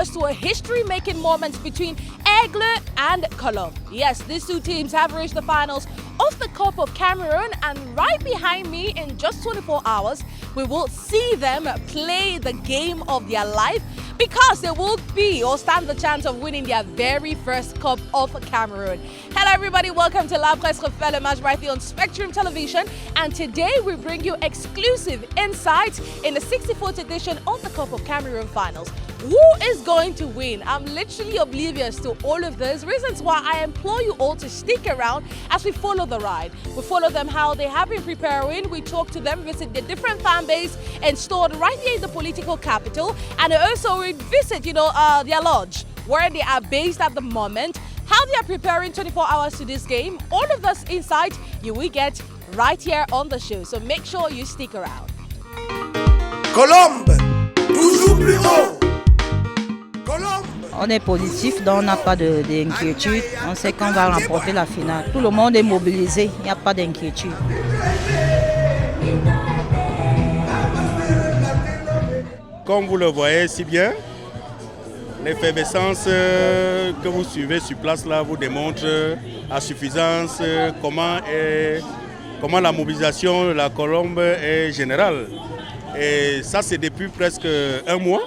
hours to a history-making moment between Aigle and Colombe. Yes, these two teams have reached the finals of the Cup of Cameroon, and right behind me in just 24 hours, we will see them play the game of their life, because they will be or stand the chance of winning their very first Cup of Cameroon. Hello everybody, welcome to La Presse Refait le Match right here on Spectrum Television, and today we bring you exclusive insights in the 64th edition of the Cup of Cameroon finals. Who is going to win? I'm literally oblivious to all of this, reasons why I implore you all to stick around as we follow the ride. We follow them how they have been preparing, we talk to them, visit the different fan base installed right here in the political capital, and also we visit, their lodge where they are based at the moment, how they are preparing 24 hours to this game. All of this insight you will get right here on the show, so make sure you stick around. Colombe, toujours plus haut. On est positif, donc on n'a pas d'inquiétude. On sait qu'on va remporter la finale. Tout le monde est mobilisé, il n'y a pas d'inquiétude. Comme vous le voyez si bien, l'effervescence que vous suivez sur place là vous démontre à suffisance comment la mobilisation de la Colombe est générale. Et ça, c'est depuis presque un mois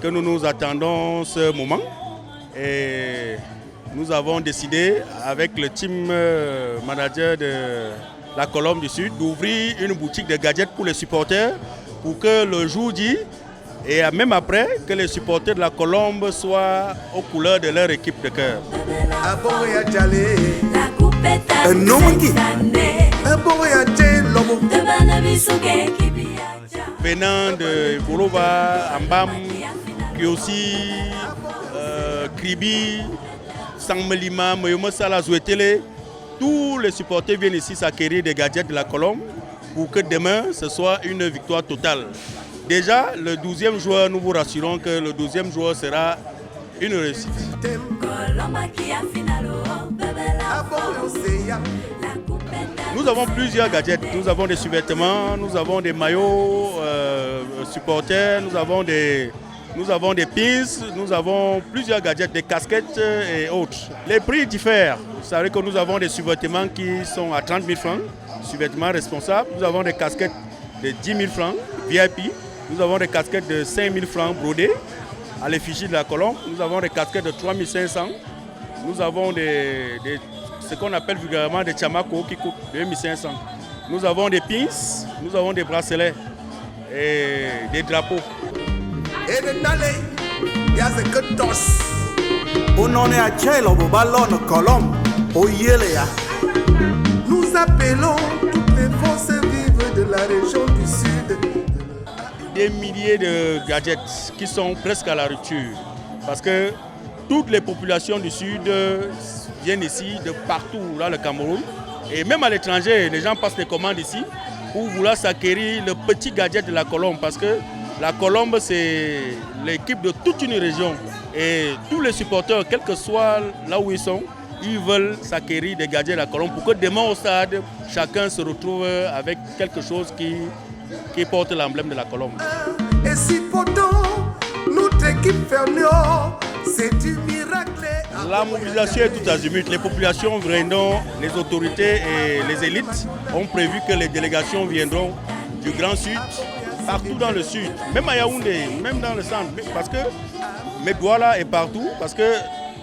que nous attendons ce moment. Et nous avons décidé avec le team manager de la Colombe du Sud d'ouvrir une boutique de gadgets pour les supporters pour que le jour dit et même après que les supporters de la Colombe soient aux couleurs de leur équipe de cœur. Venant de Boroba, Ambam, Kiosi, Kribi, Sangmelima, Moyomosala, Zouetele, tous les supporters viennent ici s'acquérir des gadgets de la Colombe pour que demain ce soit une victoire totale. Déjà, le 12e joueur, nous vous rassurons que le 12e joueur sera une réussite. Nous avons plusieurs gadgets, nous avons des sous-vêtements, nous avons des maillots supporters, nous avons des pins, nous avons plusieurs gadgets, des casquettes et autres. Les prix diffèrent. Vous savez que nous avons des sous-vêtements qui sont à 30 000 francs, sous-vêtements responsables. Nous avons des casquettes de 10 000 francs, VIP. Nous avons des casquettes de 5 000 francs brodées à l'effigie de la Colombe. Nous avons des casquettes de 3 500. Nous avons ce qu'on appelle vulgairement des chamako qui coûtent 2 500. Nous avons des pins, nous avons des bracelets et des drapeaux. Et de Nalé, il y a ce que tos. On en est à Tchèlo, au ballon, Colombe, au Yéléa. Nous appelons toutes les forces vives de la région du Sud. Des milliers de gadgets qui sont presque à la rupture. Parce que toutes les populations du Sud viennent ici de partout dans le Cameroun. Et même à l'étranger, les gens passent des commandes ici pour vouloir s'acquérir le petit gadget de la Colombe. Parce que la Colombe, c'est l'équipe de toute une région. Et tous les supporters, quel que soit là où ils sont, ils veulent s'acquérir des gadgets de la Colombe pour que demain au stade, chacun se retrouve avec quelque chose qui porte l'emblème de la Colombe. Et si pourtant notre équipe fermière, c'est du miracle. La mobilisation est tout azimut. Les populations viendront, les autorités et les élites ont prévu que les délégations viendront du Grand Sud, partout dans le Sud, même à Yaoundé, même dans le centre, parce que Medouala est partout, parce que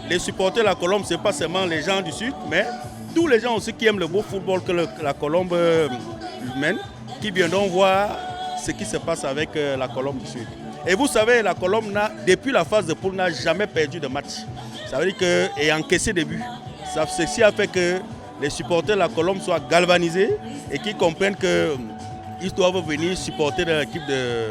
les supporters de la Colombe, ce n'est pas seulement les gens du Sud, mais tous les gens aussi qui aiment le beau football que la Colombe mène, qui viendront voir ce qui se passe avec la Colombe du Sud. Et vous savez, la Colombe, depuis la phase de poule, n'a jamais perdu de match. Ça veut dire qu'elle a encaissé des buts. Ceci a fait que les supporters de la Colombe soient galvanisés et qu'ils comprennent qu'ils doivent venir supporter l'équipe de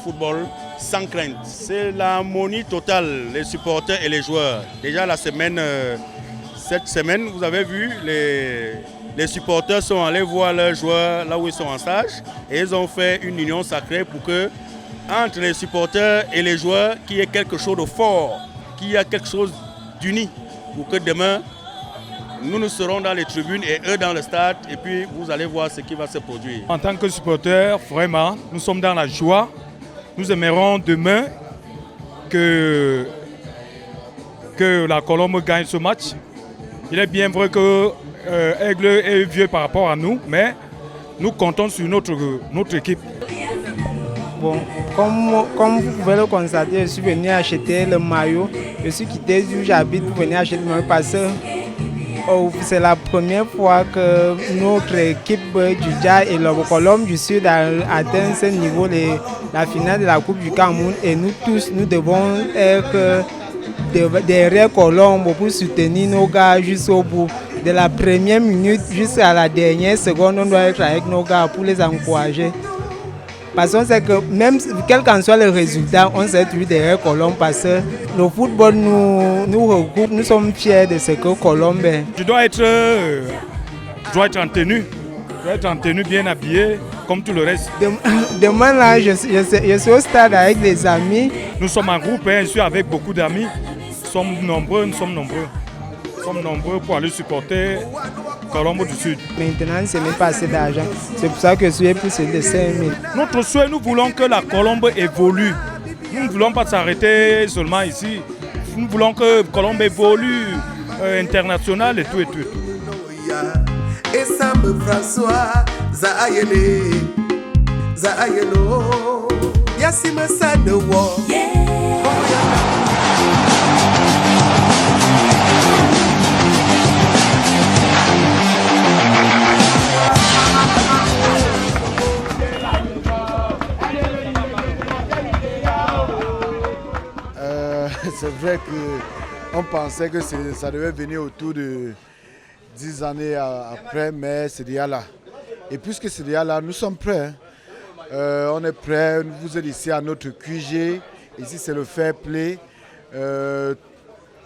football sans crainte. C'est l'harmonie totale, les supporters et les joueurs. Déjà cette semaine, vous avez vu, les supporters sont allés voir leurs joueurs là où ils sont en stage et ils ont fait une union sacrée pour que, entre les supporters et les joueurs, qu'il y ait quelque chose de fort, qu'il y ait quelque chose d'uni pour que demain, nous serons dans les tribunes et eux dans le stade et puis vous allez voir ce qui va se produire. En tant que supporters, vraiment, nous sommes dans la joie. Nous aimerons demain que la Colombe gagne ce match. Il est bien vrai que Aigle est vieux par rapport à nous, mais nous comptons sur notre équipe. Bon, comme vous pouvez le constater, je suis venu acheter le maillot. Je suis quitté d'où j'habite pour venir acheter le maillot parce que c'est la première fois que notre équipe du Dja et le Colombe du Sud a atteint ce niveau de la finale de la Coupe du Cameroun. Et nous tous, nous devons être derrière Colombe pour soutenir nos gars jusqu'au bout. De la première minute jusqu'à la dernière seconde, on doit être avec nos gars pour les encourager. Parce qu'on sait que même quel qu'en soit le résultat, on s'est toujours derrière Colombe parce que le football nous regroupe, nous sommes fiers de ce que Colombe est. Je dois être en tenue. Je dois être en tenue, bien habillé, comme tout le reste. Demain, là, je suis au stade avec des amis. Nous sommes en groupe, je suis avec beaucoup d'amis. Nous sommes nombreux pour aller supporter Colombe du Sud. Maintenant, ce n'est pas assez d'argent. C'est pour ça que je suis plus de 5 000. Notre souhait, nous voulons que la Colombe évolue. Nous ne voulons pas s'arrêter seulement ici. Nous voulons que Colombe évolue international et tout. Et ça me François Zahayelo Yassime Sanewo. C'est vrai qu'on pensait que ça devait venir autour de 10 années après, mais c'est déjà là. Et puisque c'est déjà là, nous sommes prêts. On est prêts, vous êtes ici à notre QG, ici c'est le fair play.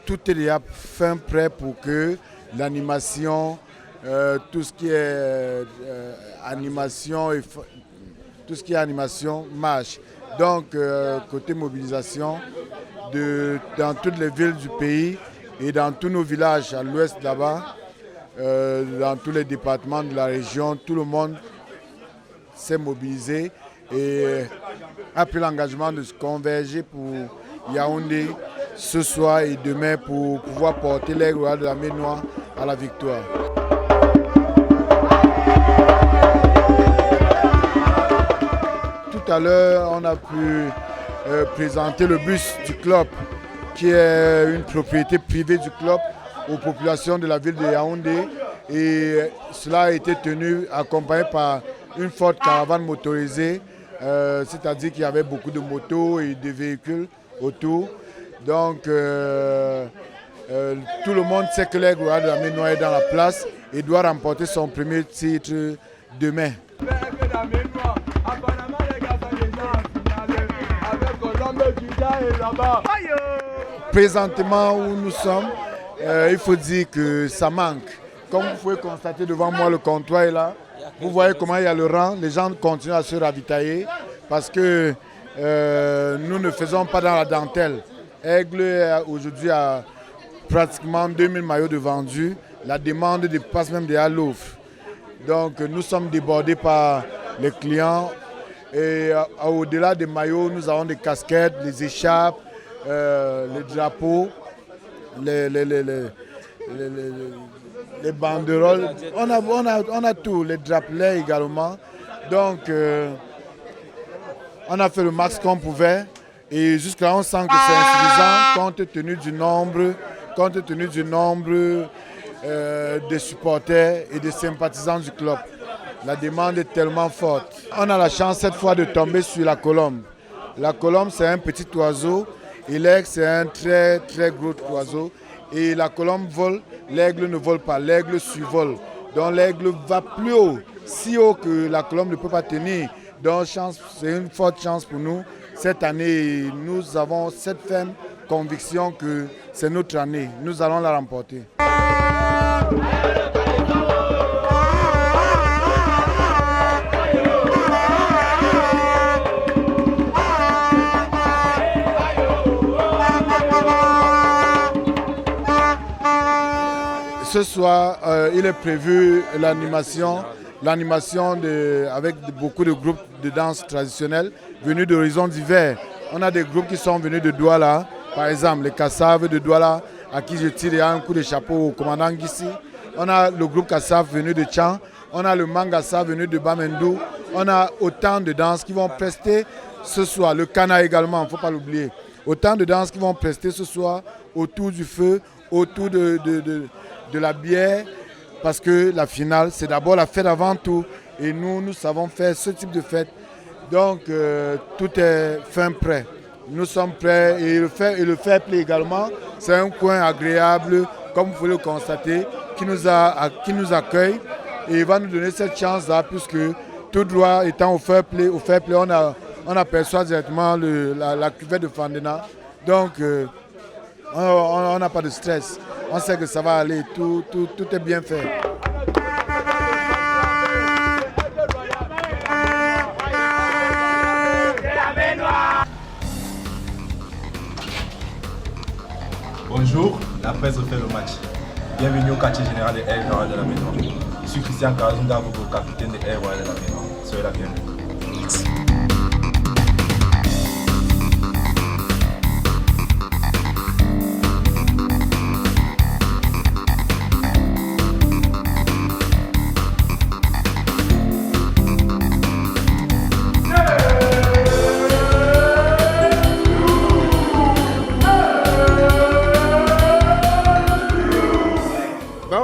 Tout est déjà fin prêt pour que l'animation, tout ce qui est animation marche. Donc côté mobilisation, dans toutes les villes du pays et dans tous nos villages à l'ouest là-bas, dans tous les départements de la région, tout le monde s'est mobilisé et a pris l'engagement de se converger pour Yaoundé ce soir et demain pour pouvoir porter l'aigle royal de la mer Noire à la victoire. Tout à l'heure, on a pu présenter le bus du club, qui est une propriété privée du club, aux populations de la ville de Yaoundé. Et cela a été tenu, accompagné par une forte caravane motorisée, c'est-à-dire qu'il y avait beaucoup de motos et de véhicules autour. Donc tout le monde sait que l'aigle royal de la mer Noire est dans la place et doit remporter son premier titre demain. Présentement où nous sommes, il faut dire que ça manque. Comme vous pouvez constater devant moi, le comptoir est là. Vous voyez comment il y a le rang. Les gens continuent à se ravitailler parce que nous ne faisons pas dans la dentelle. Aigle aujourd'hui a pratiquement 2000 maillots de vendus. La demande dépasse même déjà l'offre. Donc nous sommes débordés par les clients. Et au-delà des maillots, nous avons des casquettes, des écharpes, les drapeaux, les banderoles. On a tout, les drapelets également. Donc on a fait le max qu'on pouvait. Et jusqu'à là, on sent que c'est insuffisant compte tenu du nombre des supporters et des sympathisants du club. La demande est tellement forte. On a la chance cette fois de tomber sur la colombe. La colombe, c'est un petit oiseau et l'aigle, c'est un très très gros oiseau. Et la colombe vole, l'aigle ne vole pas, l'aigle survole. Donc l'aigle va plus haut, si haut que la colombe ne peut pas tenir. Donc c'est une forte chance pour nous. Cette année, nous avons cette ferme conviction que c'est notre année. Nous allons la remporter. Ce soir, il est prévu l'animation avec beaucoup de groupes de danse traditionnelle venus d'horizons divers On a des groupes qui sont venus de Douala, par exemple les Kassav de Douala, à qui je tire un coup de chapeau au commandant Gissi. On a le groupe Kassav venu de Tchan, on a le Mangassa venu de Bamendou. On a autant de danses qui vont prester ce soir. Le Kana également, il ne faut pas l'oublier. Autant de danses qui vont prester ce soir autour du feu, autour de la bière, parce que la finale, c'est d'abord la fête avant tout. Et nous savons faire ce type de fête. Donc, tout est fin prêt. Nous sommes prêts et le fair play également, c'est un coin agréable, comme vous pouvez le constater, qui nous accueille et il va nous donner cette chance-là, puisque tout droit étant au fair play, on aperçoit directement la cuvette de Fandena. Donc, on n'a pas de stress. On sait que ça va aller, tout est bien fait. Bonjour, la presse refait le match. Bienvenue au quartier général de Air Royal de la Maison. Je suis Christian Karazunda, votre capitaine de Air Royal de la Maison. Soyez la bienvenue.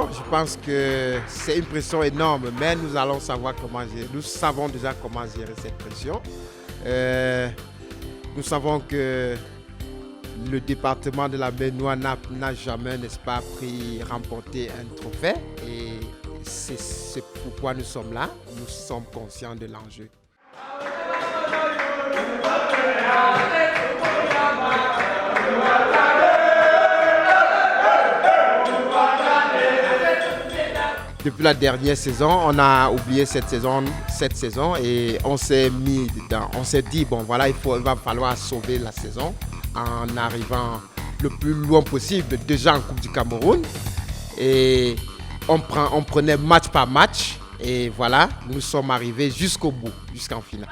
Je pense que c'est une pression énorme, mais nous allons savoir comment gérer. Nous savons déjà comment gérer cette pression. Nous savons que le département de la Bénois n'a jamais, n'est-ce pas, remporté un trophée. Et c'est pourquoi nous sommes là. Nous sommes conscients de l'enjeu. Depuis la dernière saison, on a oublié cette saison et on s'est mis dedans. On s'est dit, bon voilà, il va falloir sauver la saison en arrivant le plus loin possible, déjà en Coupe du Cameroun. Et on prenait match par match et voilà, nous sommes arrivés jusqu'au bout, jusqu'en finale.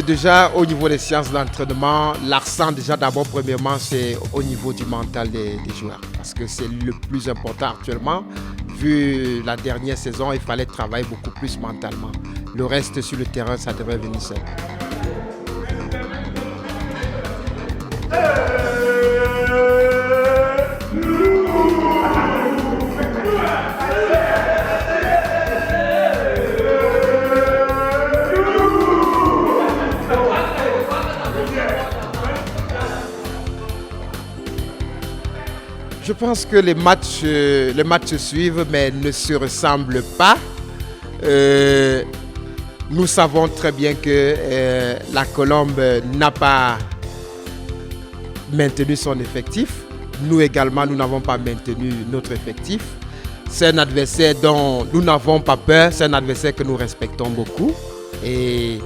Déjà au niveau des séances d'entraînement, l'accent déjà d'abord premièrement c'est au niveau du mental des joueurs parce que c'est le plus important actuellement. Vu la dernière saison, il fallait travailler beaucoup plus mentalement. Le reste sur le terrain, ça devrait venir seul. Je pense que les matchs se suivent mais ne se ressemblent pas. Nous savons très bien que la Colombe n'a pas maintenu son effectif. Nous également, nous n'avons pas maintenu notre effectif. C'est un adversaire dont nous n'avons pas peur, c'est un adversaire que nous respectons beaucoup. Et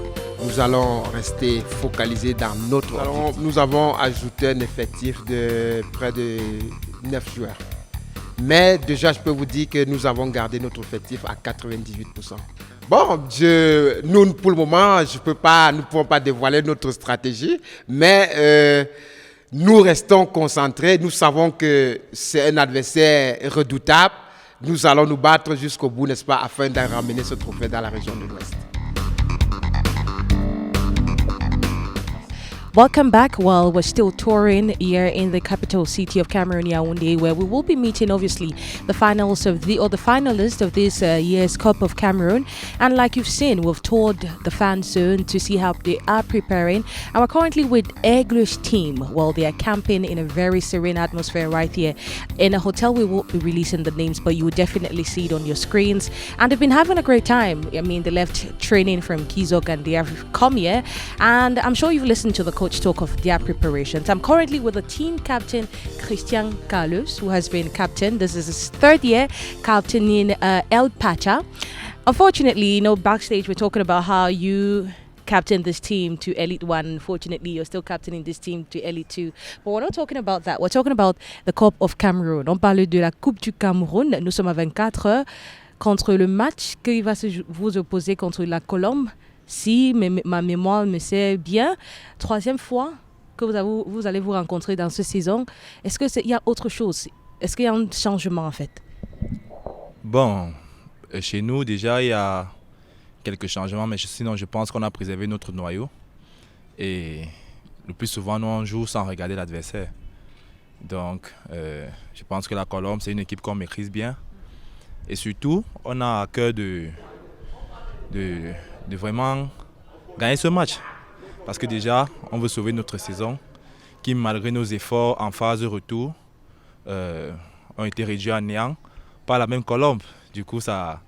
nous allons rester focalisés dans notre objectif. Nous avons ajouté un effectif de près de 9 joueurs. Mais déjà, je peux vous dire que nous avons gardé notre effectif à 98%. Bon, nous, pour le moment, nous ne pouvons pas dévoiler notre stratégie, mais nous restons concentrés. Nous savons que c'est un adversaire redoutable. Nous allons nous battre jusqu'au bout, n'est-ce pas, afin de ramener ce trophée dans la région de l'Ouest. Welcome back. Well, we're still touring here in the capital city of Cameroon, Yaoundé, where we will be meeting, obviously, the finalists of this year's Cup of Cameroon. And like you've seen, we've toured the fan zone to see how they are preparing. And we're currently with Aigle's team. Well, they are camping in a very serene atmosphere right here in a hotel. We won't be releasing the names, but you will definitely see it on your screens. And they've been having a great time. I mean, they left training from Kizok and they have come here. And I'm sure you've listened to the coach talk of their preparations. I'm currently with the team captain Christian Carlos, who has been captain. This is his third year captaining El Pacha. Unfortunately, backstage we're talking about how you captain this team to Elite 1. Unfortunately, you're still captaining this team to Elite 2. But we're not talking about that. We're talking about the Cup of Cameroon. On parle de la Coupe du Cameroun. Nous sommes à 24 heures contre le match qui va vous opposer contre la Colombe. Si ma mémoire me sert bien, 3e fois que vous allez vous rencontrer dans cette saison. Est-ce qu'il y a autre chose? Est-ce qu'il y a un changement en fait? Bon, chez nous déjà il y a quelques changements, mais sinon je pense qu'on a préservé notre noyau. Et le plus souvent nous on joue sans regarder l'adversaire. Donc je pense que la Colombe c'est une équipe qu'on maîtrise bien. Et surtout on a à cœur de vraiment gagner ce match. Parce que déjà, on veut sauver notre saison, qui malgré nos efforts en phase de retour, ont été réduits à néant par la même Colombe. Du coup, ça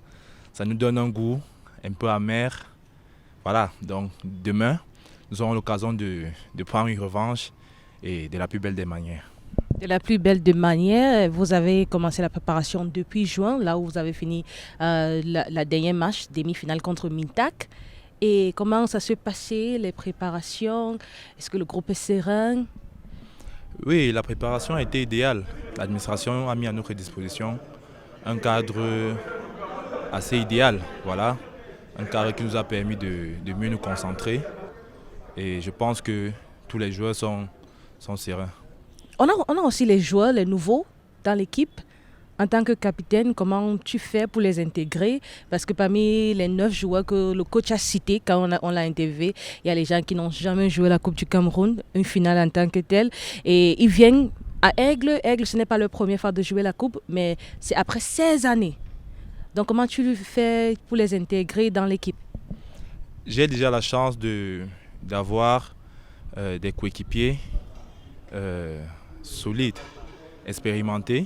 nous donne un goût un peu amer. Voilà, donc demain, nous aurons l'occasion de prendre une revanche et de la plus belle des manières. De la plus belle des manières, vous avez commencé la préparation depuis juin, là où vous avez fini la dernière match, demi-finale contre Mintak. Et comment ça s'est passé, les préparations? Est-ce que le groupe est serein? Oui, la préparation a été idéale. L'administration a mis à notre disposition un cadre assez idéal. Voilà. Un cadre qui nous a permis de mieux nous concentrer. Et je pense que tous les joueurs sont sereins. On a aussi les joueurs, les nouveaux dans l'équipe. En tant que capitaine, comment tu fais pour les intégrer? Parce que parmi les 9 joueurs que le coach a cités quand on l'a interviewé, il y a les gens qui n'ont jamais joué la Coupe du Cameroun, une finale en tant que telle. Et ils viennent à Aigle. Aigle, ce n'est pas leur première fois de jouer la Coupe, mais c'est après 16 années. Donc comment tu fais pour les intégrer dans l'équipe? J'ai déjà la chance d'avoir des coéquipiers solides, expérimentés,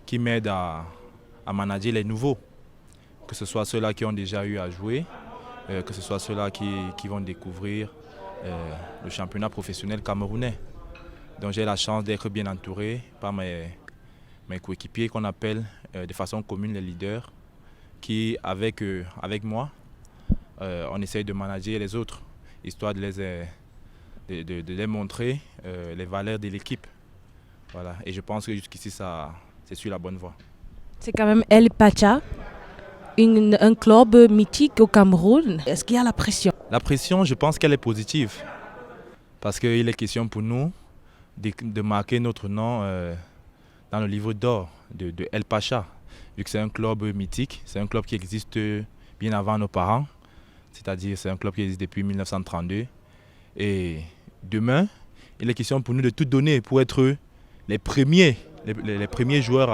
qui m'aident à manager les nouveaux, que ce soit ceux-là qui ont déjà eu à jouer, que ce soit ceux-là qui vont découvrir le championnat professionnel camerounais. Donc j'ai la chance d'être bien entouré par mes coéquipiers qu'on appelle de façon commune les leaders, qui avec moi, on essaye de manager les autres, histoire de les montrer les valeurs de l'équipe. Voilà. Et je pense que jusqu'ici, c'est sur la bonne voie. C'est quand même El Pacha, un club mythique au Cameroun. Est-ce qu'il y a la pression? La pression, je pense qu'elle est positive. Parce qu'il est question pour nous de marquer notre nom dans le livre d'or de El Pacha. Vu que c'est un club mythique, c'est un club qui existe bien avant nos parents. C'est-à-dire c'est un club qui existe depuis 1932. Et demain, il est question pour nous de tout donner pour être les premiers joueurs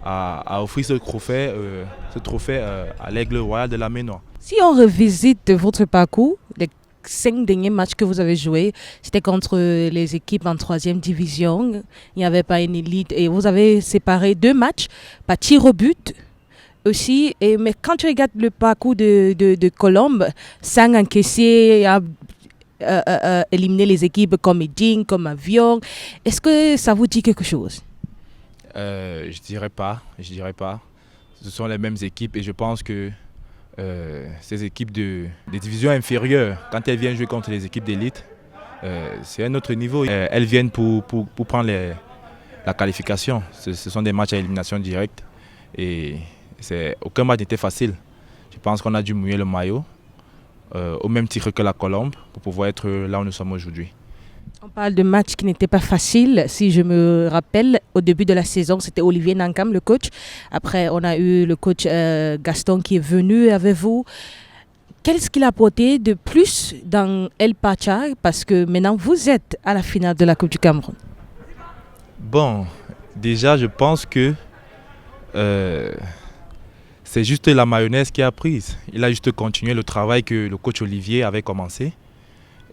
à offrir ce trophée à l'Aigle Royal de la Ménois. Si on revisite votre parcours, les 5 derniers matchs que vous avez joués, c'était contre les équipes en 3e division. Il n'y avait pas une élite et vous avez séparé 2 matchs par tir au but aussi. Mais quand tu regardes le parcours de Colombe, 5 encaissés, éliminer les équipes comme Eding, comme Avion. Est-ce que ça vous dit quelque chose? Je dirais pas. Ce sont les mêmes équipes et je pense que ces équipes des divisions inférieures, quand elles viennent jouer contre les équipes d'élite, c'est un autre niveau. Elles viennent pour prendre la qualification. Ce sont des matchs à élimination directe et aucun match n'était facile. Je pense qu'on a dû mouiller le maillot. Au même titre que la Colombe pour pouvoir être là où nous sommes aujourd'hui. On parle de matchs qui n'étaient pas faciles. Si je me rappelle, au début de la saison, c'était Olivier Nankam, le coach. Après, on a eu le coach Gaston qui est venu avec vous. Qu'est-ce qu'il a apporté de plus dans El Pacha? Parce que maintenant, vous êtes à la finale de la Coupe du Cameroun. Bon, déjà, je pense que c'est juste la mayonnaise qui a prise. Il a juste continué le travail que le coach Olivier avait commencé.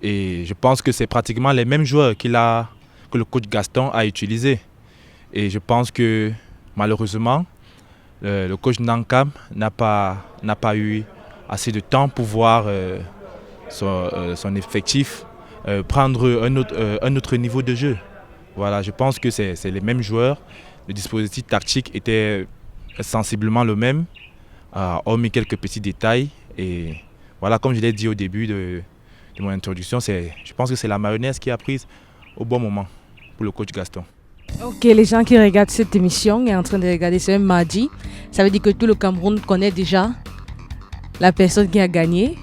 Et je pense que c'est pratiquement les mêmes joueurs que le coach Gaston a utilisés. Et je pense que malheureusement, le coach Nankam n'a pas eu assez de temps pour voir son effectif prendre un autre niveau de jeu. Voilà, je pense que c'est les mêmes joueurs. Le dispositif tactique était sensiblement le même, hormis quelques petits détails. Et voilà, comme je l'ai dit au début de mon introduction, je pense que c'est la mayonnaise qui a prise au bon moment pour le coach Gaston. Ok, les gens qui regardent cette émission et en train de regarder ce même mardi, ça veut dire que tout le Cameroun connaît déjà la personne qui a gagné.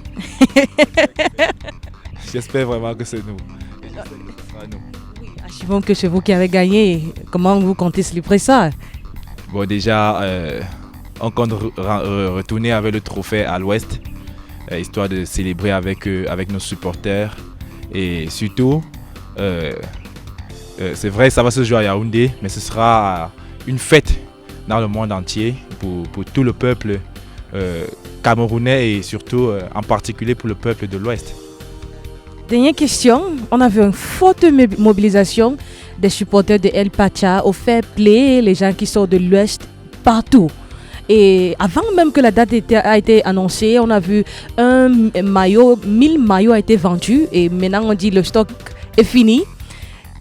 J'espère vraiment que c'est nous. Achevons que c'est vous qui avez gagné. Comment vous comptez célébrer ça? Bon, déjà, on compte retourner avec le trophée à l'Ouest, histoire de célébrer avec nos supporters. Et surtout, c'est vrai, ça va se jouer à Yaoundé, mais ce sera une fête dans le monde entier pour tout le peuple camerounais et surtout en particulier pour le peuple de l'Ouest. Dernière question, on a vu une forte mobilisation des supporters de El Pacha au fair play, les gens qui sortent de l'Ouest partout. Et avant même que la date a été annoncée, on a vu 1000 maillots a été vendus et maintenant on dit le stock est fini.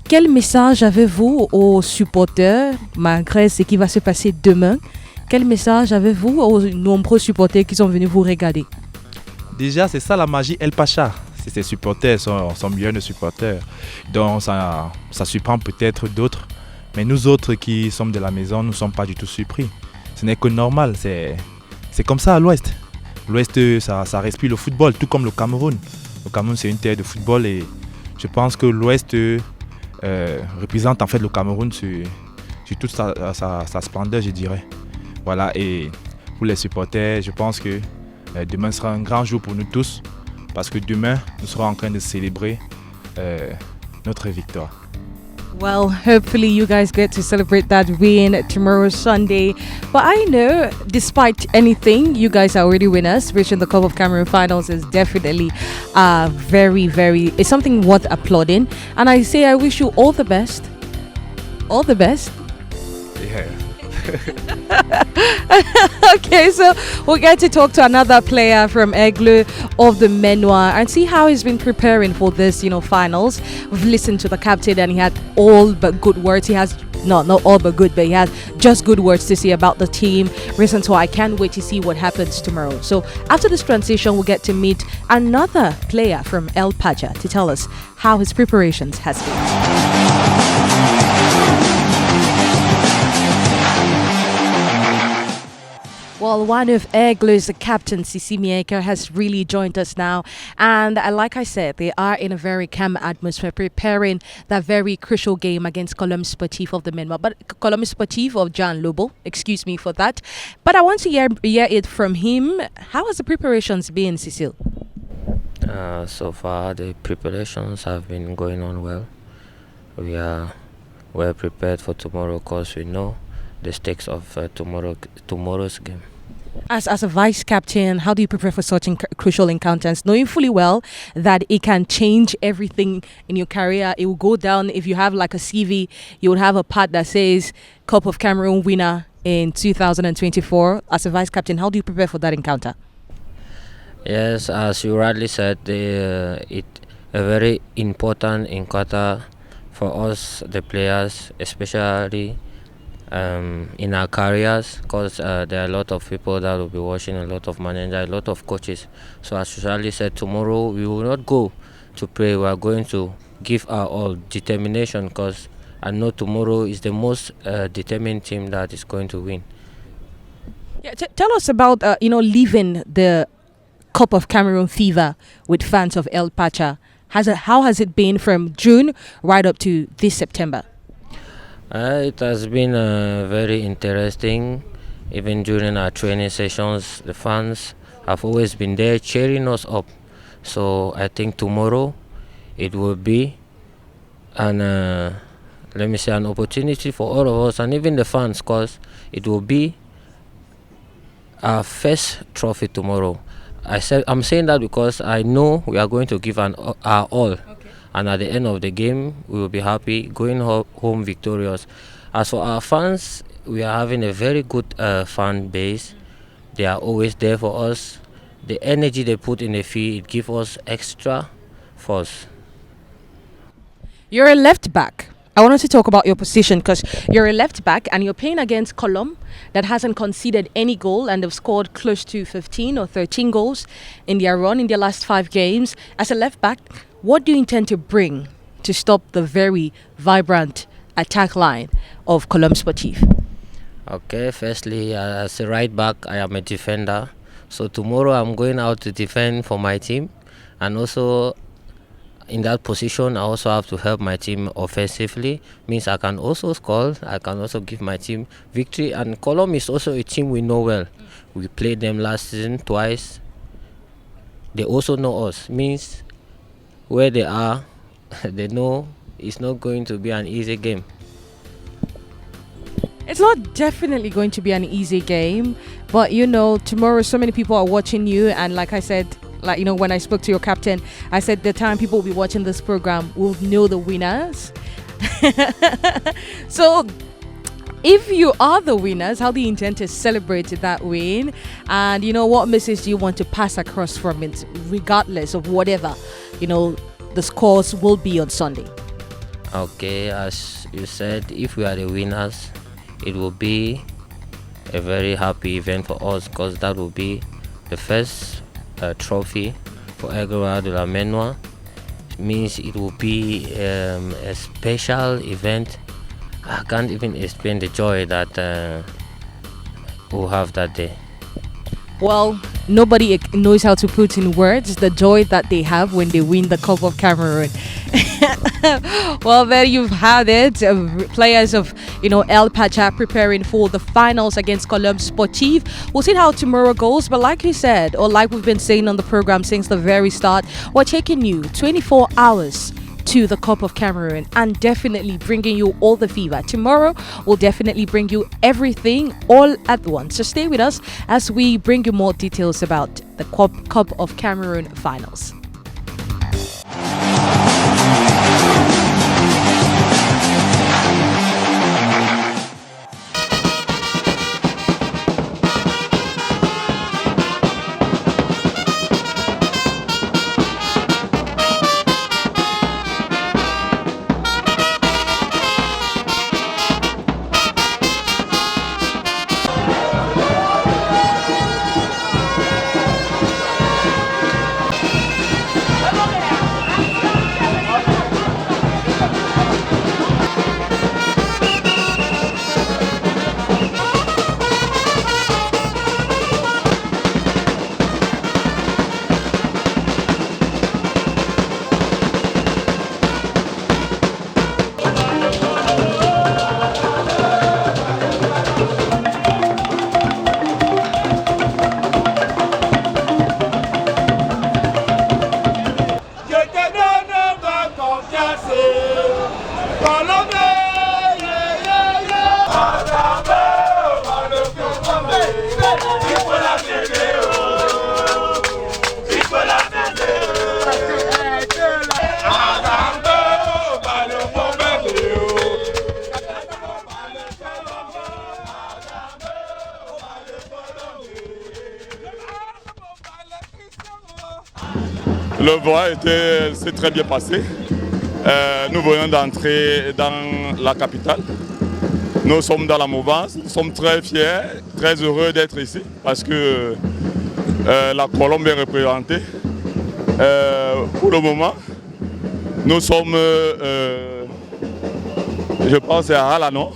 Quel message avez-vous aux supporters malgré ce qui va se passer demain? Quel message avez-vous aux nombreux supporters qui sont venus vous regarder? Déjà, c'est ça la magie El Pacha. Ses supporters sont millions de supporters. Donc ça surprend peut-être d'autres. Mais nous autres qui sommes de la maison, nous ne sommes pas du tout surpris. Ce n'est que normal. C'est comme ça à l'Ouest. L'Ouest, ça respire le football, tout comme le Cameroun. Le Cameroun, c'est une terre de football et je pense que l'Ouest représente en fait le Cameroun sur toute sa splendeur, je dirais. Voilà, et pour les supporters, je pense que demain sera un grand jour pour nous tous. Parce que demain, nous serons en train de célébrer notre victoire. Well, hopefully you guys get to celebrate that win tomorrow, Sunday. But I know, despite anything, you guys are already winners. Reaching the Cup of Cameroon finals is definitely it's something worth applauding. And I say I wish you all the best. All the best. Yeah. Okay, so we'll get to talk to another player from Aigle of the Menoir and see how he's been preparing for this, finals. We've listened to the captain and he had all but good words. He has not all but good, but he has just good words to say about the team. Reason why I can't wait to see what happens tomorrow. So after this transition, we'll get to meet another player from El Pacha to tell us how his preparations has been. Well, one of Aigle's captain, Sisi Mieka, has really joined us now. And like I said, they are in a very calm atmosphere, preparing that very crucial game against Colombe Sportif of the Menoir. But Colombe Sportif of John Lobo, excuse me for that. But I want to hear it from him. How has the preparations been, Cecile? So far, the preparations have been going on well. We are well prepared for tomorrow because we know the stakes of tomorrow's game. As a vice captain, how do you prepare for such crucial encounters, knowing fully well that it can change everything in your career? It will go down. If you have like a CV, you would have a part that says Cup of Cameroon winner in 2024. As a vice captain, how do you prepare for that encounter? Yes, as you rightly said, it's a very important encounter for us, the players, especially in our careers, because there are a lot of people that will be watching, a lot of managers, a lot of coaches. So as Charlie said, tomorrow we will not go to play. We are going to give our all determination, because I know tomorrow is the most determined team that is going to win. Yeah, tell us about leaving the Cup of Cameroon fever with fans of El Pacha. How has it been from June right up to this September? It has been very interesting. Even during our training sessions, the fans have always been there cheering us up. So I think tomorrow it will be an opportunity for all of us and even the fans, because it will be our first trophy tomorrow. I'm saying that because I know we are going to give our all. Okay. And at the end of the game, we will be happy going home victorious. As for our fans, we are having a very good fan base. They are always there for us. The energy they put in the field, it gives us extra force. You're a left back. I wanted to talk about your position because you're a left back and you're playing against Colombe that hasn't conceded any goal and they've scored close to 15 or 13 goals in their run in their last 5 games. As a left back, what do you intend to bring to stop the very vibrant attack line of Colombe Sportif? Okay, firstly, as a right back, I am a defender. So tomorrow I'm going out to defend for my team, and also in that position I also have to help my team offensively. Means I can also score, I can also give my team victory. And Colombe is also a team we know well. We played them last season twice. They also know us. Means where they are, they know it's not going to be an easy game. It's not definitely going to be an easy game, but you know, tomorrow so many people are watching you, and like I said, like, you know, when I spoke to your captain, I said the time people will be watching this program will know the winners. So if you are the winners, how do you intend to celebrate that win? And you know, what message do you want to pass across from it, regardless of whatever, you know, the scores will be on Sunday? Okay, as you said, if we are the winners, it will be a very happy event for us, because that will be the first trophy for Aigle de la Menoir. It means it will be a special event. I can't even explain the joy that we'll have that day. Well, nobody knows how to put in words the joy that they have when they win the Cup of Cameroon. Well, there you've had it. Players of, you know, El Pacha preparing for the finals against Colombe Sportif. We'll see how tomorrow goes. But like you said, or like we've been saying on the program since the very start, we're taking you 24 hours to the Cup of Cameroon and definitely bringing you all the fever. Tomorrow we'll definitely bring you everything all at once. So stay with us as we bring you more details about the Cup of Cameroon finals. Le voyage s'est très bien passé. Nous venons d'entrer dans la capitale. Nous sommes dans la mouvance. Nous sommes très fiers, très heureux d'être ici parce que la Colombe est représentée. Pour le moment, nous sommes, je pense, à Alano.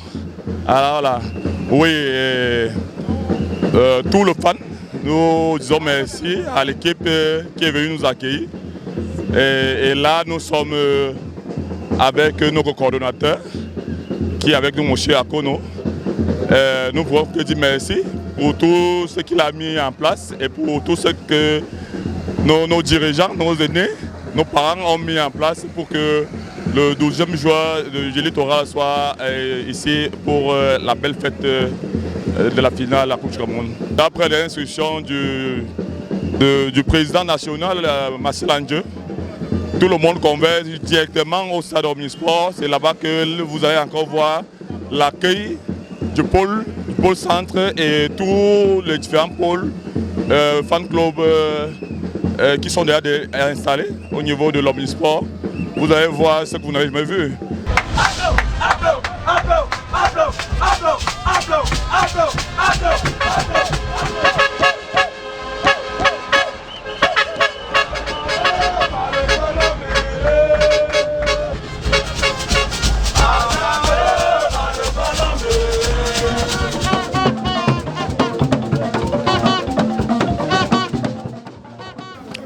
Alors là, oui, tout le fan. Nous disons merci à l'équipe qui est venue nous accueillir. Et là, nous sommes avec notre coordonnateur qui est avec nous, M. Akono. Nous voulons te dire merci pour tout ce qu'il a mis en place et pour tout ce que nos dirigeants, nos aînés, nos parents ont mis en place pour que le 12e joueur de Gélitora soit ici pour la belle fête de la finale de la Coupe du Cameroun. D'après les instructions du président national, Marcel Andjeu, tout le monde converge directement au stade Omnisport. C'est là-bas que vous allez encore voir l'accueil du pôle centre et tous les différents pôles fan clubs qui sont déjà installés au niveau de l'Omnisport. Vous allez voir ce que vous n'avez jamais vu.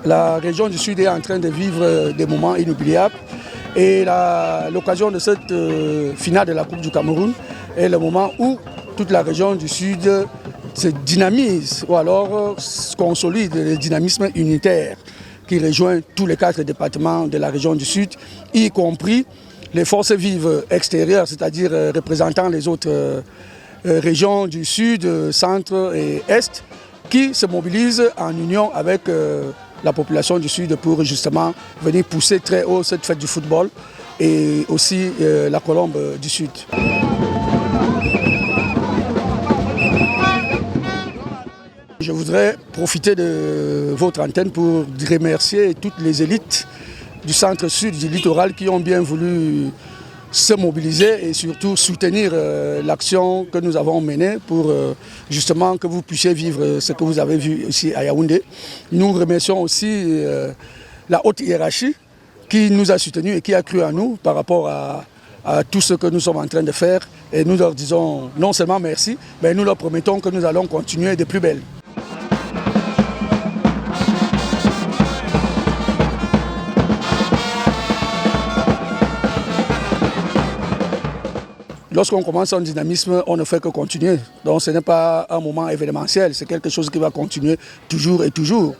La région du Sud est en train de vivre des moments inoubliables. Et l'occasion de cette finale de la Coupe du Cameroun est le moment où toute la région du Sud se dynamise ou alors consolide le dynamisme unitaire qui rejoint tous les 4 départements de la région du Sud, y compris les forces vives extérieures, c'est-à-dire représentant les autres régions du Sud, Centre et Est, qui se mobilisent en union avec la population du Sud pour justement venir pousser très haut cette fête du football et aussi la Colombe du Sud. Je voudrais profiter de votre antenne pour remercier toutes les élites du centre-sud du littoral qui ont bien voulu se mobiliser et surtout soutenir l'action que nous avons menée pour justement que vous puissiez vivre ce que vous avez vu ici à Yaoundé. Nous remercions aussi la haute hiérarchie qui nous a soutenus et qui a cru en nous par rapport à tout ce que nous sommes en train de faire. Et nous leur disons non seulement merci, mais nous leur promettons que nous allons continuer de plus belle. Lorsqu'on commence un dynamisme, on ne fait que continuer. Donc ce n'est pas un moment événementiel, c'est quelque chose qui va continuer toujours et toujours.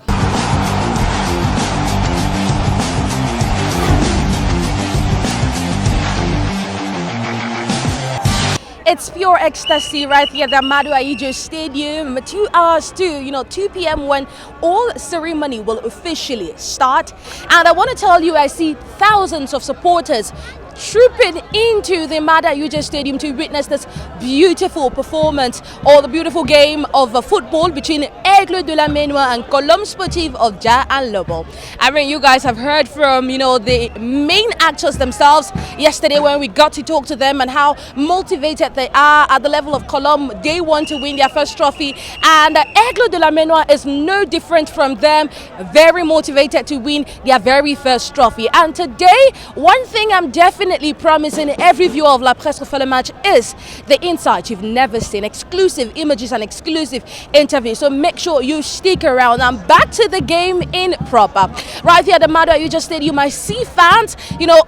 It's pure ecstasy right here at the Amadou Ahidjo Stadium. 2 hours to, 2 p.m. when all ceremony will officially start. And I want to tell you, I see thousands of supporters trooping into the Amadou Ahidjo Stadium to witness this beautiful performance or the beautiful game of football between Aigle de la Ménois and Colombe Sportive of Dja and Lobo. I mean, you guys have heard from, the main actors themselves yesterday when we got to talk to them and how motivated they are at the level of Colombe. They want to win their first trophy, and Aigle de la Ménois is no different from them, very motivated to win their very first trophy. And today, one thing I'm definitely promising every viewer of La Presse for the match is the insight you've never seen, exclusive images and exclusive interviews. So make sure you stick around. I'm back to the game in proper. Right here at the Amadou Ahidjo Stadium, I see fans,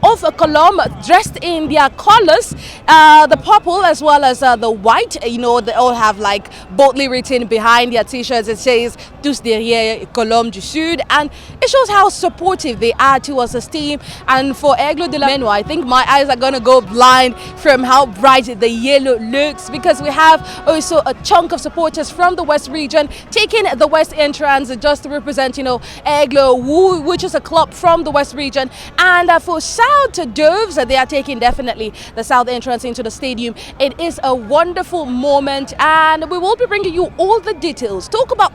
of Colombe dressed in their colors, the purple as well as the white. They all have boldly written behind their t-shirts. It says Tous derrière Colombe du Sud, and it shows how supportive they are towards this team. And for Aigle de la Ménois, I think my eyes are going to go blind from how bright the yellow looks, because we have also a chunk of supporters from the West region taking the West entrance just to represent, Aigle, which is a club from the West region. And for South Doves, they are taking definitely the South entrance into the stadium. It is a wonderful moment, and we will be bringing you all the details. Talk about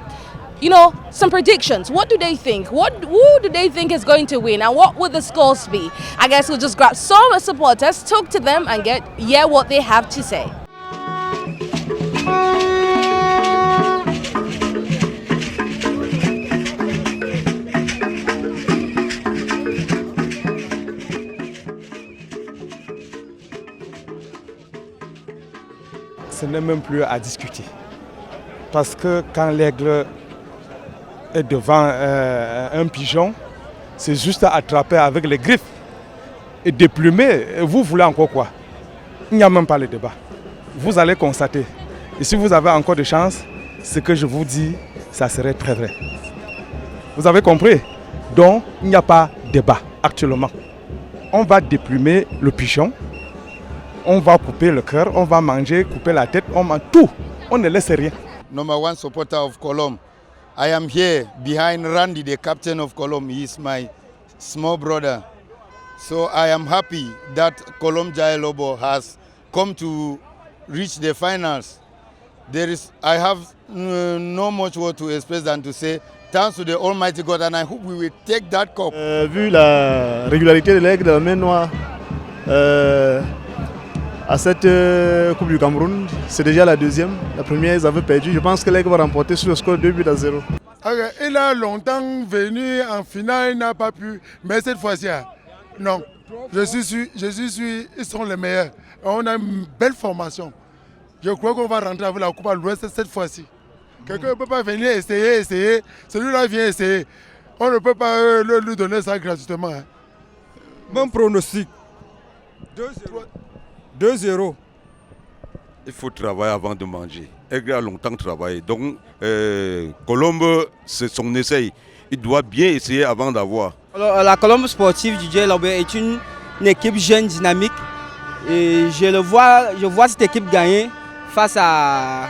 some predictions. What do they think? Who do they think is going to win? And what would the scores be? I guess we'll just grab some supporters, talk to them, and hear what they have to say. Ce n'est même plus à discuter. Parce que quand l'aigle est devant un pigeon, c'est juste à attraper avec les griffes et déplumer. Vous voulez encore quoi? Il n'y a même pas le débat. Vous allez constater. Et si vous avez encore de chance, ce que je vous dis, ça serait très vrai. Vous avez compris? Donc, il n'y a pas de débat actuellement. On va déplumer le pigeon, on va couper le cœur, on va manger, couper la tête, on mange tout. On ne laisse rien. Number one supporter of Colombe. I am here behind Randy, the captain of Colombe. He is my small brother. So I am happy that Colombe Dja Lobo has come to reach the finals. I have no much word to express than to say thanks to the Almighty God, and I hope we will take that cup. Vu la régularité de l'aigle de la Ménois à cette Coupe du Cameroun, c'est déjà la deuxième. La première, ils avaient perdu. Je pense que l'aigle va remporter sur le score 2-0. Il a longtemps venu en finale, il n'a pas pu. Mais cette fois-ci, non. Je suis sûr, ils sont les meilleurs. On a une belle formation. Je crois qu'on va rentrer avec la Coupe à l'Ouest cette fois-ci. Quelqu'un ne peut pas venir essayer. Celui-là vient essayer. On ne peut pas lui donner ça gratuitement. Hein. Bon pronostic. 2-0. Il faut travailler avant de manger. Aigle a longtemps travaillé. Donc, Colombe, c'est son essai. Il doit bien essayer avant d'avoir. Alors, la Colombe sportive du Djei Lobo est une équipe jeune, dynamique. Et je vois cette équipe gagner face à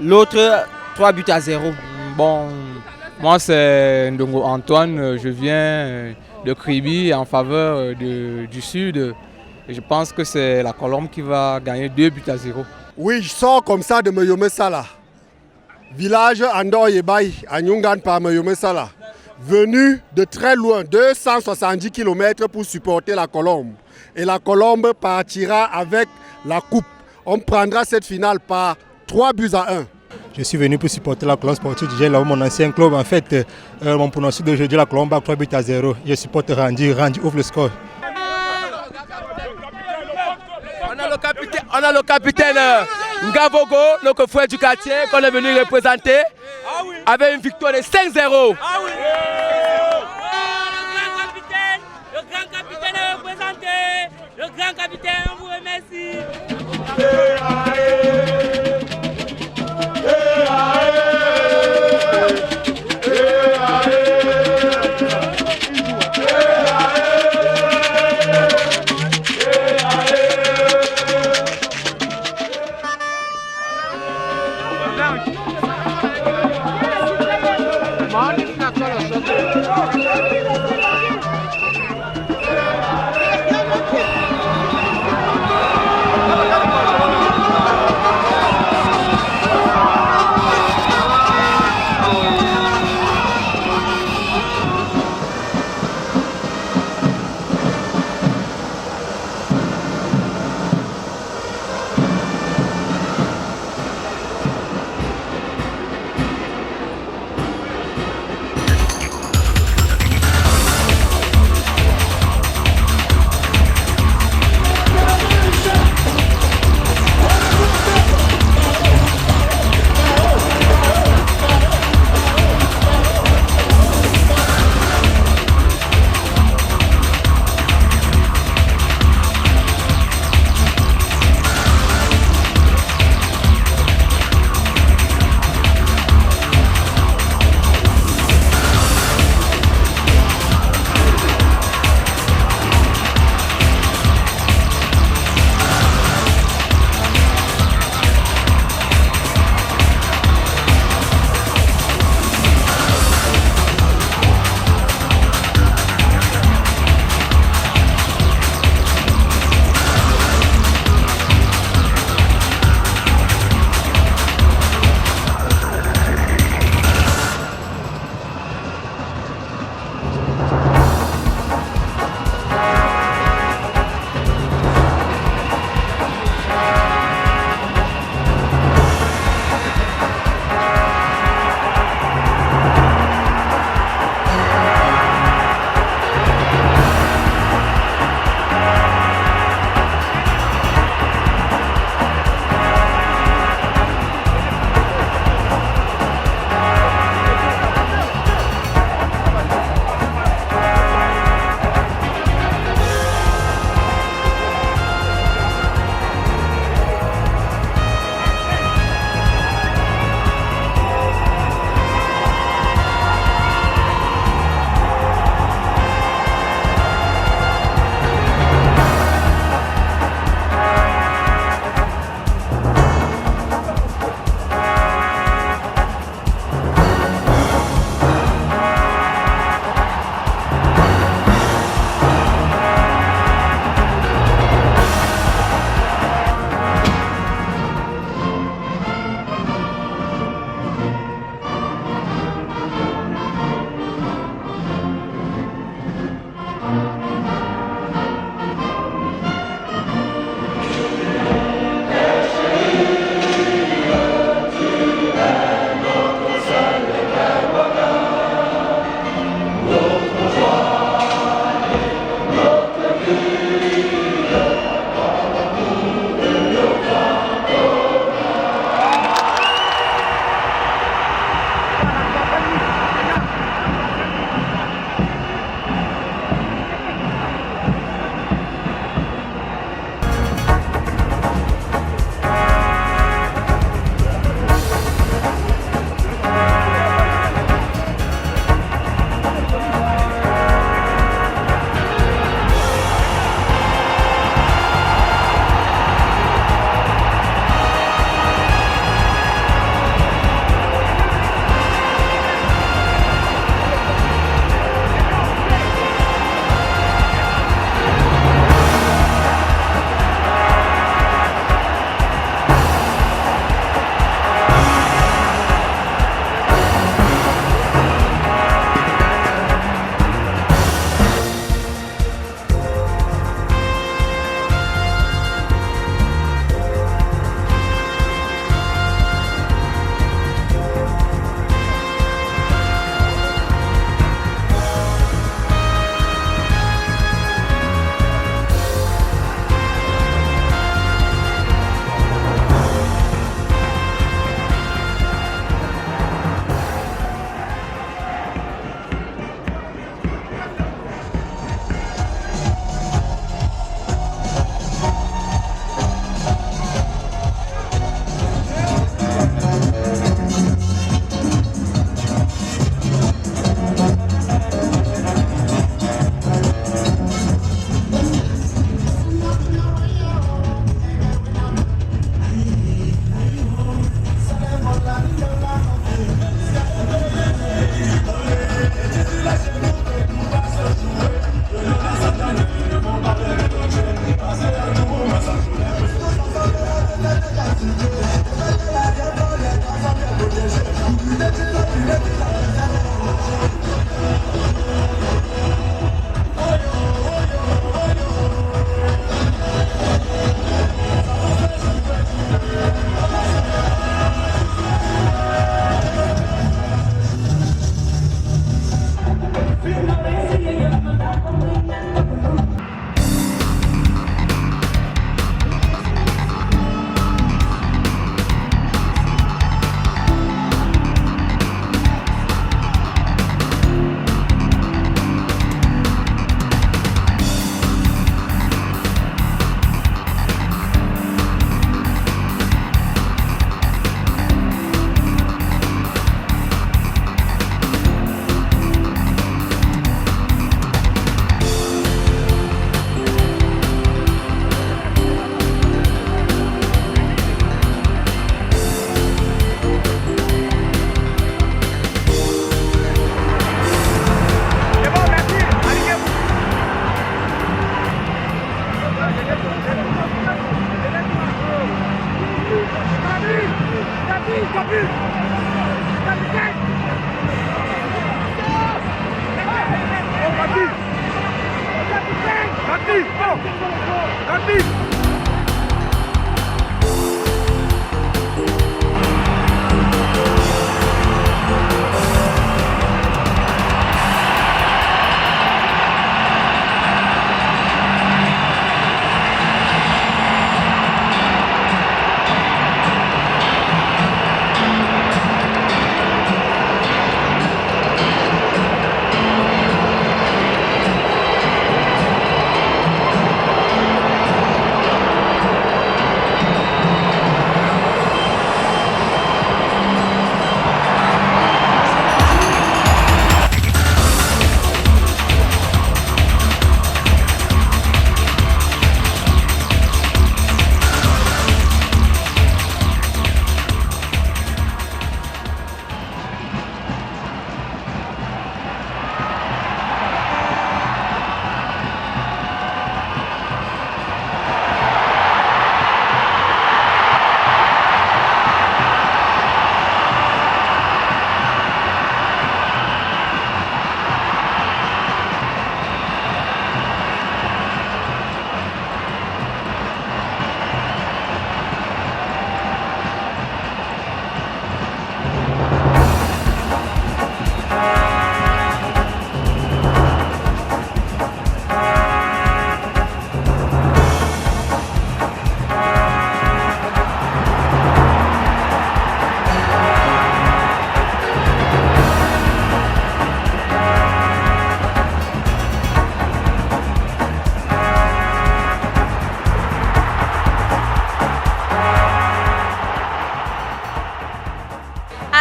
l'autre 3-0. Bon, moi c'est Ndongo Antoine, je viens de Kribi en faveur du Sud. Et je pense que c'est la Colombe qui va gagner 2-0. Oui, je sors comme ça de Meyome Sala. Village Andor Yebay, à Nyungan par Meyome Sala. Venu de très loin, 270 km pour supporter la Colombe. Et la Colombe partira avec la coupe. On prendra cette finale par 3-1. Je suis venu pour supporter la Colombe sportive du Djei Lobo, mon ancien club. En fait, mon pronostic d'aujourd'hui, la Colombe a 3-0. Je supporte Randy. Randy ouvre le score. On a le capitaine Ngavogo, notre frère du quartier, qu'on est venu représenter avec une victoire de 5-0. Le grand capitaine est représenté. Le grand capitaine, on vous remercie. Morning,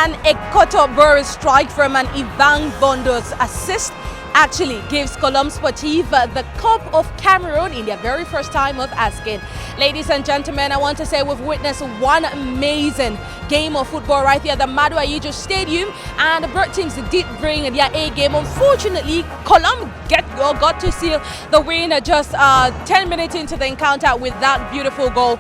An Ekoto Boris strike from an Ivan Bondo's assist actually gives Colombe Sportive the Cup of Cameroon in their very first time of asking. Ladies and gentlemen, I want to say we've witnessed one amazing game of football right here at the Madu Ayijo Stadium, and the bird teams did bring their A game. Unfortunately, Colombe got to seal the win just 10 minutes into the encounter with that beautiful goal.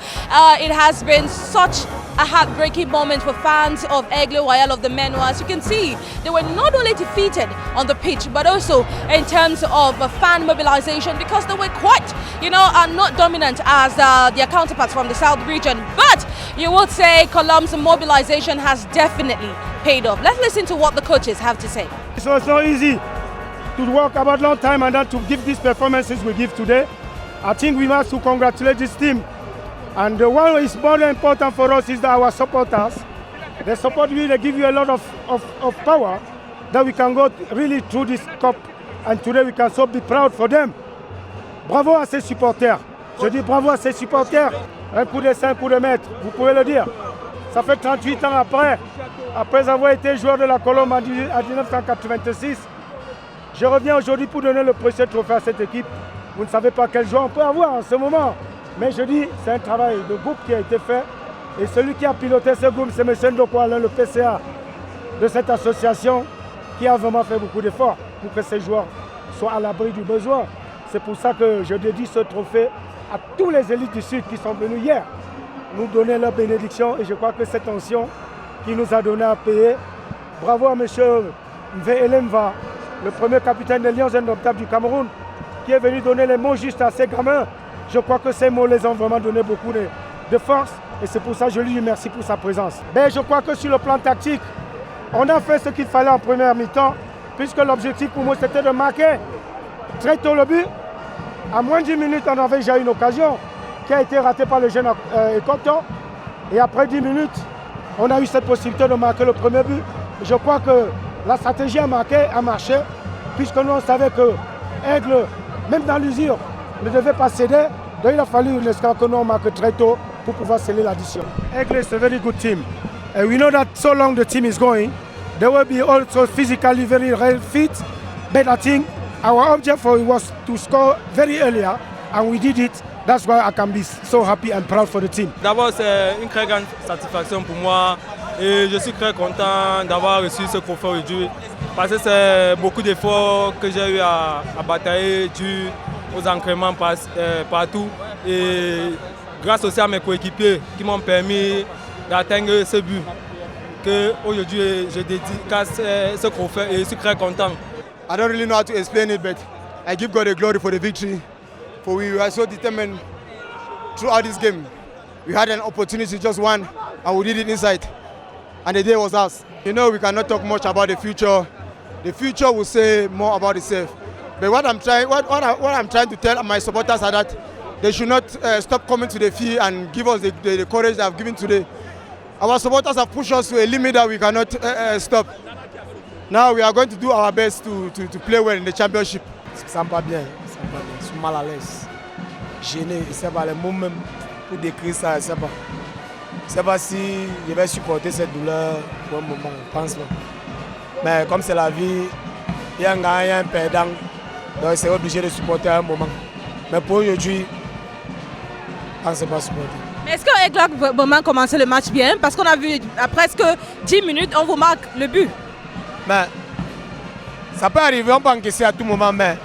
It has been such a heartbreaking moment for fans of Aigle Royal of the Menoa. As you can see, they were not only defeated on the pitch, but also in terms of fan mobilization, because they were quite, not dominant as their counterparts from the South region. But you would say Colombe's mobilization has definitely paid off. Let's listen to what the coaches have to say. So it's not easy to work about long time and then to give these performances we give today. I think we must to congratulate this team. And what is more important for us is that our supporters, they support you, they give you a lot of power that we can go really through this cup. And today we can so be proud for them. Bravo à ces supporters. Je dis bravo à ces supporters. Un coup de 5 coups de maître, vous pouvez le dire. Ça fait 38 ans après avoir été joueur de la Colombe en 1986. Je reviens aujourd'hui pour donner le précieux trophée à cette équipe. Vous ne savez pas quel joueur on peut avoir en ce moment. Mais je dis, c'est un travail de groupe qui a été fait. Et celui qui a piloté ce groupe, c'est M. Ndoko Alain, le PCA de cette association, qui a vraiment fait beaucoup d'efforts pour que ces joueurs soient à l'abri du besoin. C'est pour ça que je dédie ce trophée à tous les élites du Sud qui sont venus hier nous donner leur bénédiction. Et je crois que cette onction qui nous a donné à payer. Bravo à M. Mve Elemva, le premier capitaine des Lions Indomptables du Cameroun, qui est venu donner les mots justes à ces gamins. Je crois que ces mots les ont vraiment donné beaucoup de force et c'est pour ça que je lui remercie pour sa présence. Mais je crois que sur le plan tactique, on a fait ce qu'il fallait en première mi-temps, puisque l'objectif pour moi c'était de marquer très tôt le but. À moins de 10 minutes, on avait déjà une occasion qui a été ratée par le jeune Ekoto. Et après 10 minutes, on a eu cette possibilité de marquer le premier but. Je crois que la stratégie a marché, puisque nous on savait que Aigle, même dans l'usure, ne devait pas céder. Donc il a fallu que nous marque très tôt pour pouvoir sceller l'addition. Aigle is a very good team. And we know that so long the team is going, they will be also physically very fit. But I think our object for it was to score very earlier, and we did it. That's why I can be so happy and proud for the team. D'abord, c'est une très grande satisfaction pour moi et je suis très content d'avoir reçu ce trophée aujourd'hui parce que c'est beaucoup d'efforts que j'ai eu à batailler dû aux entraînements partout et grâce aussi à mes coéquipiers qui m'ont permis d'atteindre ce but que aujourd'hui je dédicace ce trophée et je suis très content. I don't really know how to explain it, but I give God the glory for the victory. For we were so determined throughout this game. We had an opportunity, just one, and we did it inside. And the day was ours. You know, we cannot talk much about the future. The future will say more about itself. But what I'm trying to tell my supporters are that they should not stop coming to the field and give us the courage they have given today. Our supporters have pushed us to a limit that we cannot stop. Now we are going to do our best to play well in the championship. Je ne sens pas bien, je suis mal à l'aise, gêné, je ne sais pas les mots même pour décrire ça, je ne sais pas si je vais supporter cette douleur pour un moment, je pense pas. Mais comme c'est la vie, il y a un gagnant, il y a un perdant, donc je serai obligé de supporter à un moment. Mais pour aujourd'hui, je ne sais pas supporter. Mais est-ce que Aigle a vraiment commencé le match bien? Parce qu'on a vu à presque 10 minutes, on vous marque le but. Mais ça peut arriver, on peut encaisser à tout moment, mais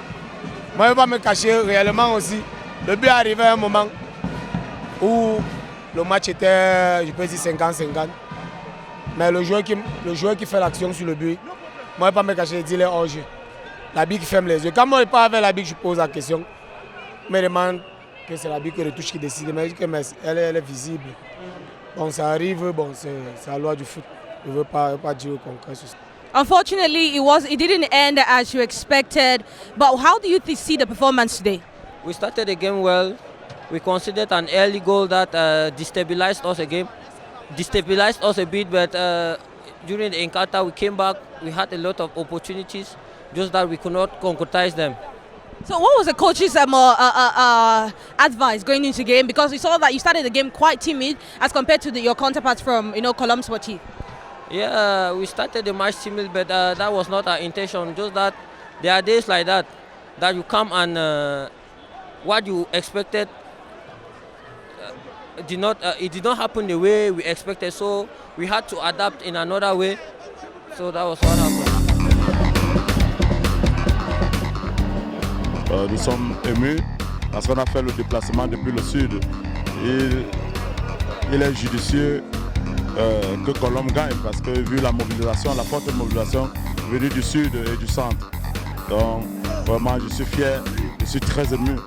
moi je ne vais pas me cacher réellement aussi. Le but est arrivé à un moment où le match était, je peux dire 50-50. Mais le joueur qui fait l'action sur le but, moi je ne vais pas me cacher et dire les hors-jeu. L'arbitre qui ferme les yeux. Quand moi je parle avec l'arbitre, je pose la question. Je me demande que c'est l'arbitre qui retouche qui décide, mais elle est visible. Bon, ça arrive, bon, c'est la loi du foot. Je ne veux pas dire au concret sur ça. Unfortunately, it didn't end as you expected. But how do you see the performance today? We started the game well. We conceded an early goal that destabilized us a bit. But during the encounter, we came back. We had a lot of opportunities, just that we could not concretize them. So what was the coach's advice going into the game? Because we saw that you started the game quite timid as compared to your counterparts from Colombe Sportif. Yeah, we started the match timid, but that was not our intention. Just that there are days like that you come and what you expected it did not happen the way we expected. So we had to adapt in another way. So that was what happened. Nous sommes émus parce qu'on a fait le déplacement depuis le sud. Il est judicieux que Colombe gagne parce que vu la mobilisation, la forte mobilisation venue du sud et du centre. Donc vraiment je suis fier, je suis très ému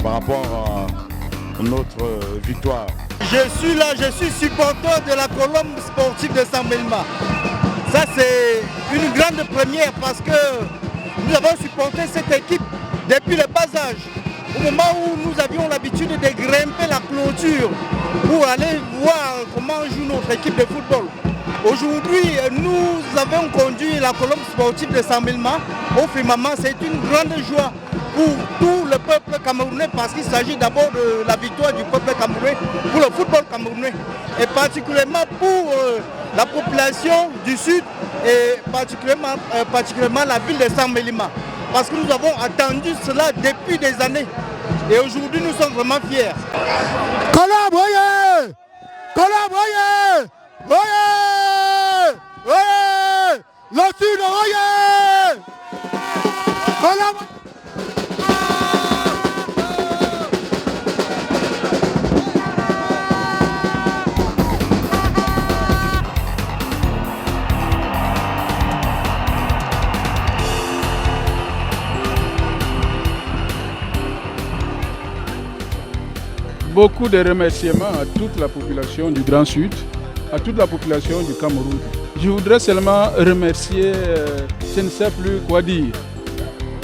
par rapport à notre victoire. Je suis là, je suis supporter de la Colombe Sportive de Saint-Melma. Ça c'est une grande première parce que nous avons supporté cette équipe depuis le bas âge. Au moment où nous avions l'habitude de grimper la clôture pour aller voir comment joue notre équipe de football. Aujourd'hui, nous avons conduit la Colombe Sportive de Saint-Melma au firmament. C'est une grande joie pour tout le peuple camerounais parce qu'il s'agit d'abord de la victoire du peuple camerounais pour le football camerounais et particulièrement pour la population du sud et particulièrement la ville de Saint-Melma. Parce que nous avons attendu cela depuis des années. Et aujourd'hui, nous sommes vraiment fiers. Colombe, voyez! Colombe, voyez! Voyez! Voyez! Le sud, voyez! Colombe! Beaucoup de remerciements à toute la population du Grand Sud, à toute la population du Cameroun. Je voudrais seulement remercier, je ne sais plus quoi dire,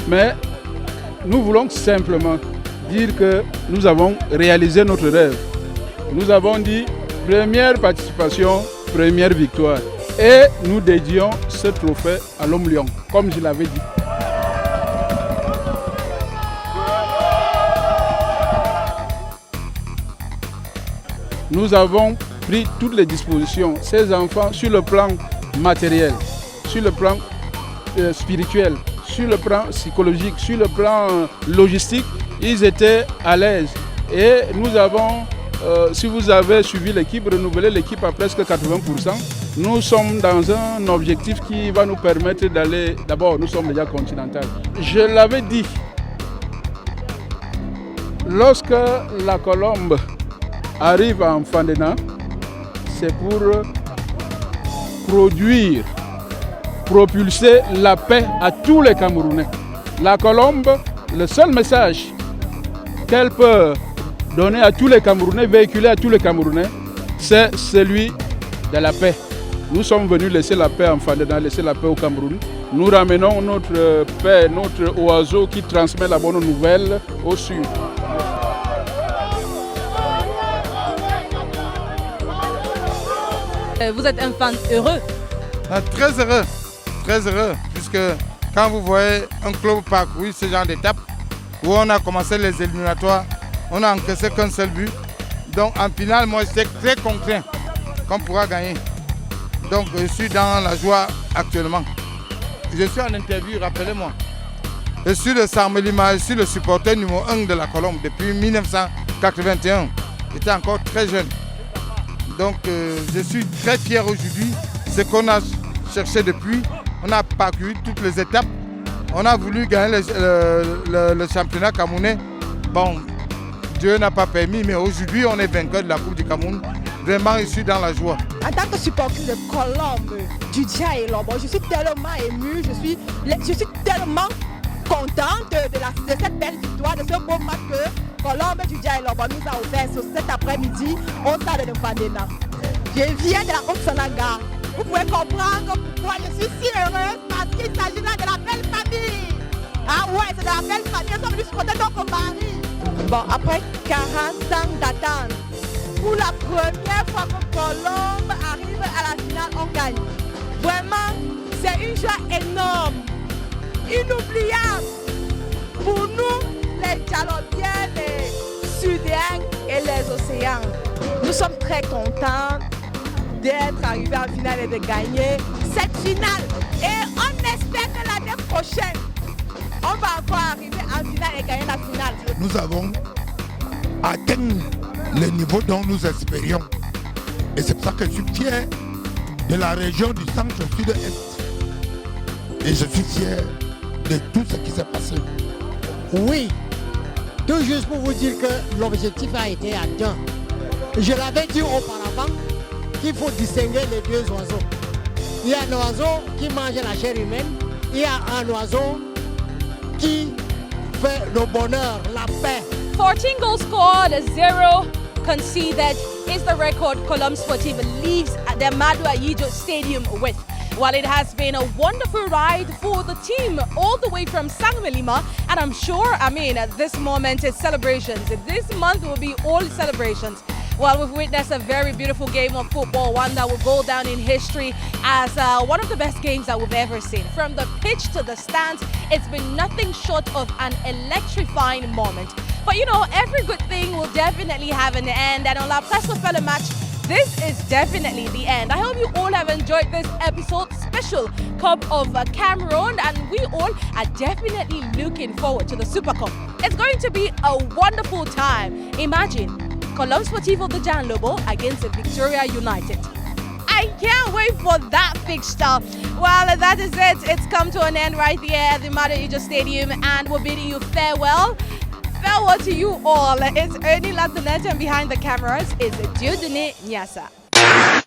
mais nous voulons simplement dire que nous avons réalisé notre rêve. Nous avons dit première participation, première victoire et nous dédions ce trophée à l'Homme Lion, comme je l'avais dit. Nous avons pris toutes les dispositions. Ces enfants, sur le plan matériel, sur le plan spirituel, sur le plan psychologique, sur le plan logistique, ils étaient à l'aise. Et nous avons, si vous avez suivi l'équipe, renouvelé l'équipe à presque 80%. Nous sommes dans un objectif qui va nous permettre d'aller, d'abord nous sommes déjà continentales. Je l'avais dit, lorsque la Colombe arrive en Fandena, c'est pour propulser la paix à tous les Camerounais. La Colombe le seul message qu'elle peut donner à tous les Camerounais, véhiculer à tous les Camerounais, c'est celui de la paix. Nous sommes venus laisser la paix en Fandena, laisser la paix au Cameroun. Nous ramenons notre paix, notre oiseau qui transmet la bonne nouvelle au sud. Vous êtes un fan heureux? Très heureux, puisque quand vous voyez un club parcourir ce genre d'étape, où on a commencé les éliminatoires, on n'a encaissé qu'un seul but. Donc en finale, moi j'étais très contraint qu'on pourra gagner. Donc je suis dans la joie actuellement. Je suis en interview, rappelez-moi. Je suis de Sarmelima, je suis le supporter numéro 1 de la Colombe depuis 1981. J'étais encore très jeune. Donc je suis très fier aujourd'hui. Ce qu'on a cherché depuis, on a parcouru toutes les étapes. On a voulu gagner le championnat camerounais. Bon, Dieu n'a pas permis, mais aujourd'hui on est vainqueur de la Coupe du Cameroun. Vraiment, je suis dans la joie. En tant que supporter de Colombe, du Djaï Lombo, je suis tellement émue, je suis tellement contente de cette belle victoire, de ce beau match que Colombe du Djaï Lombo nous a offert cet après-midi au stade de Fandena. Je viens de la Haute-Sananga. Vous pouvez comprendre pourquoi je suis si heureuse, parce qu'il s'agit là de la belle famille. Ah ouais, c'est de la belle famille, nous sommes venus supporter notre mari. Bon, après 40 ans d'attente, pour la première fois que Colombe arrive à la finale, on gagne. Vraiment, c'est une joie énorme, inoubliable pour nous, les Dialobiens, les Sudéens et les Océans. Nous sommes très contents d'être arrivés en finale et de gagner cette finale. Et on espère que l'année prochaine, on va encore arriver en finale et gagner la finale. Nous avons atteint le niveau dont nous espérions. Et c'est pour ça que je suis fier de la région du centre-sud-est. Et je suis fier de tout ce qui s'est passé. Oui, tout juste pour vous dire que l'objectif a été atteint. Je l'avais dit auparavant qu'il faut distinguer les deux oiseaux. Il y a un oiseau qui mange la chair humaine, il y a un oiseau qui fait le bonheur, la paix. 14 goals scored, 0 conceded is the record Colombe Sportive leaves at the Amadou Ahidjo Stadium with. While it has been a wonderful ride for the team all the way from Sarmelima, and I'm sure, at this moment is celebrations. This month will be all celebrations. Well, we've witnessed a very beautiful game of football, one that will go down in history as one of the best games that we've ever seen. From the pitch to the stands, it's been nothing short of an electrifying moment. But every good thing will definitely have an end, and on La Presse Fait le Match, this is definitely the end. I hope you all have enjoyed this episode, special Cup of Cameroon, and we all are definitely looking forward to the Super Cup. It's going to be a wonderful time. Imagine Colombe Sportivo de Jan Lobo against Victoria United. I can't wait for that fixture. Well, that is it. It's come to an end right here at the Amadou Ahidjo Stadium, and we're bidding you farewell. Farewell to you all. It's Ernie Lantonet, and behind the cameras is Dieudonné Nyassa.